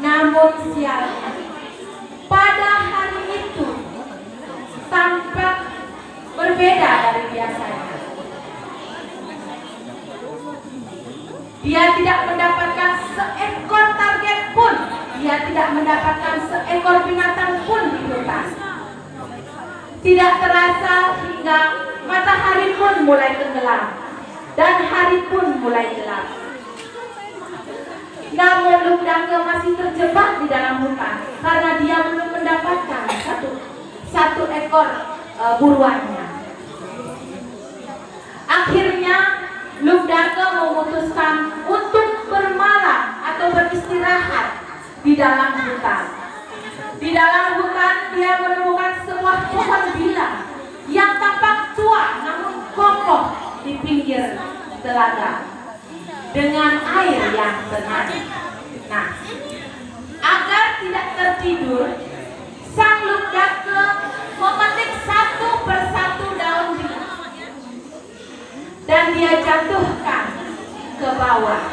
Namun sialnya, pada hari itu tampak berbeda dari biasanya. Dia tidak mendapatkan seekor target pun, dia tidak mendapatkan seekor binatang pun di hutan. Tidak terasa hingga matahari pun mulai tenggelam dan hari pun mulai gelap. Namun Lugdake masih terjebak di dalam hutan karena dia belum mendapatkan satu ekor buruannya. Akhirnya Lugdake memutuskan untuk bermalam atau beristirahat di dalam hutan. Di dalam hutan dia menemukan sebuah pohon bilang yang tampak tua namun kokoh di pinggir telaga dengan air yang tenang. Nah, agar tidak tertidur, sang Lugdake memetik satu persatu daun bilang dan dia jatuhkan ke bawah.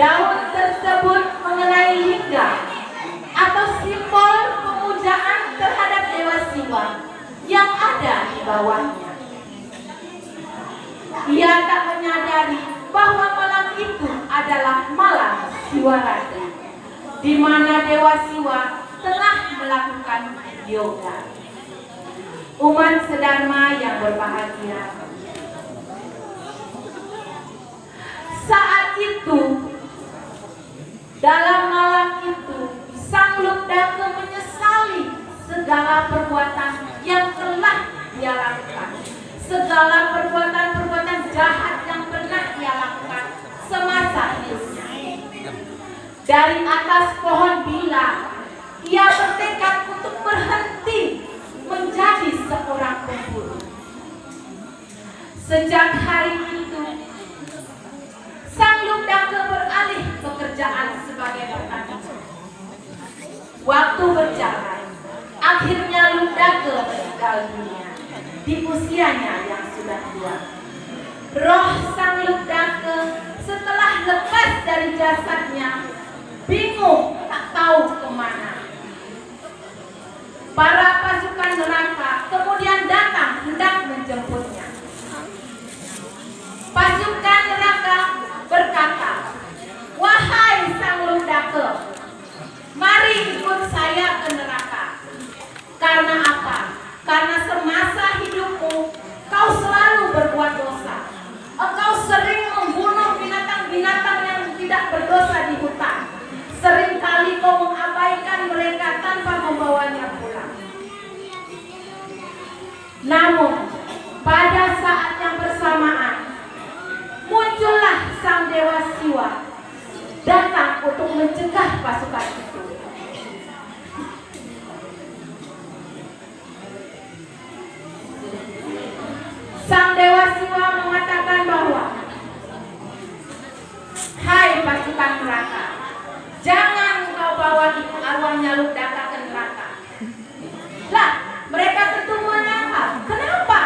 Daun tersebut mengenai lingga atau simbol pemujaan terhadap Dewa Siwa yang ada di bawahnya. Ia tak menyadari bahwa malam itu adalah malam Siwaratri, di mana Dewa Siwa telah melakukan yoga. Umat sedharma yang berbahagia, saat itu, dalam malam itu, sang Lugdake menyesali segala perbuatan yang telah dia lakukan, segala perbuatan-perbuatan jahat yang pernah dia lakukan semasa hidupnya. Dari atas pohon bilang, ia bertekad untuk berhenti menjadi seorang pemburu. Sejak hari itu, sang Lugdake beralih pekerjaan sebagai petani. Waktu berjalan, akhirnya Lugdake meninggal dunia di usianya yang sudah tua. Roh sang Lugdake setelah lepas dari jasadnya bingung tak tahu kemana. Para pasukan neraka kemudian datang hendak menjemputnya. Pasukan neraka berkata, "Wahai sang Lugdake, mari ikut saya ke neraka. Karena apa? Karena semasa hidupmu kau selalu berbuat dosa. Engkau sering membunuh binatang-binatang yang tidak berdosa di hutan. Seringkali kau mengabaikan mereka tanpa membawanya pulang. Namun pada saat yang bersamaan muncullah sang Dewa Siwa datang untuk mencegah pasukan itu. Sang Dewa Siwa mengatakan bahwa, hai pasukan neraka, jangan kau bawa arwahnya Lugdake ke neraka. Lah, mereka tentu menyangkal, kenapa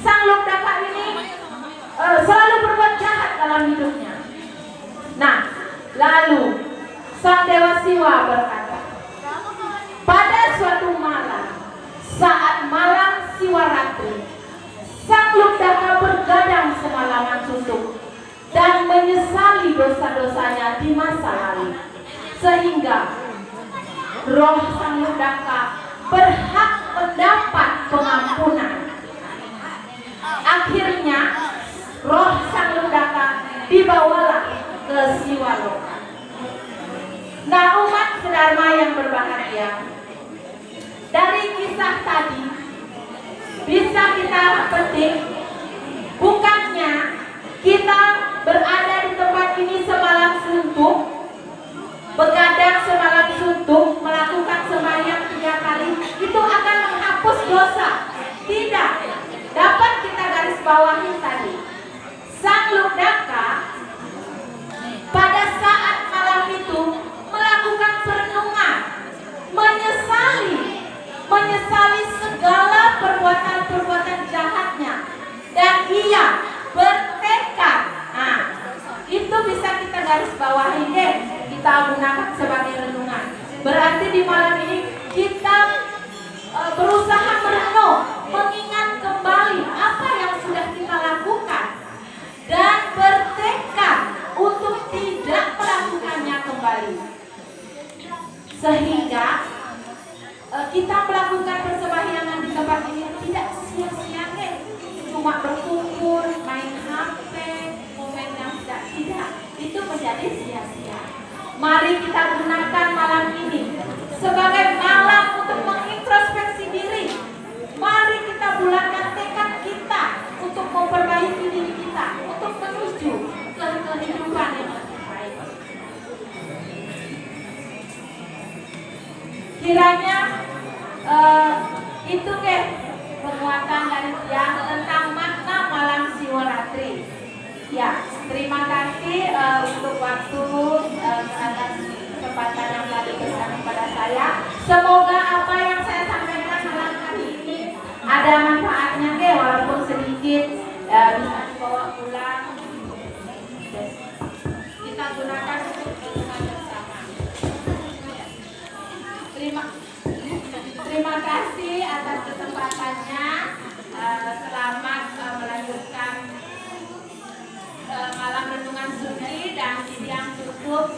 sang Lugdake ini selalu berbuat jahat dalam hidupnya. Nah, lalu sang Dewa Siwa berkata, pada suatu malam, saat malam Siwaratri, sang Lugdake bergadang semalaman suntuk dan menyesali dosa-dosanya di masa lalu, sehingga roh sang Lugdake berhak mendapat pengampunan. Akhirnya roh sang Lugdake dibawalah ke Siwaloka. Nah, umat sedharma yang berbahagia, dari kisah tadi bisa kita petik, bukannya kita berada di tempat ini semalam suntuk, begadang semalam suntuk, melakukan sembahyang 3 kali, itu akan menghapus dosa. Tidak. Dapat kita garis bawahi tadi, sang Lugdake pada saat malam itu melakukan perenungan, menyesali segala perbuatan-perbuatan jahatnya, dan ia bertekad. Nah, itu kita gunakan sebagai renungan. Berarti di malam ini kita berusaha merenung, mengingat kembali apa yang sudah kita lakukan dan bertekad untuk tidak melakukannya kembali, sehingga kita melakukan persembahyangan di tempat ini tidak sia-sia, cuma berkumpul main HP, momen yang tidak, itu menjadi sia-sia. Mari kita gunakan malam ini sebagai malam untuk mengintrospeksi diri. Mari kita bulatkan tekad kita untuk memperbaiki diri kita, untuk menuju ke kehidupan yang lebih baik. Kiranya itu deh penguatan dari yang tentang makna malam Siwaratri. Ya, terima kasih untuk waktu atas kesempatan yang telah diberikan kepada saya. Semoga apa yang saya sampaikan malam hari ini ada manfaatnya, walaupun sedikit, bisa dibawa pulang. Kita gunakan untuk renungan bersama. Terima kasih atas kesempatannya. Selamat melanjutkan malam renungan suci dan siang tutup.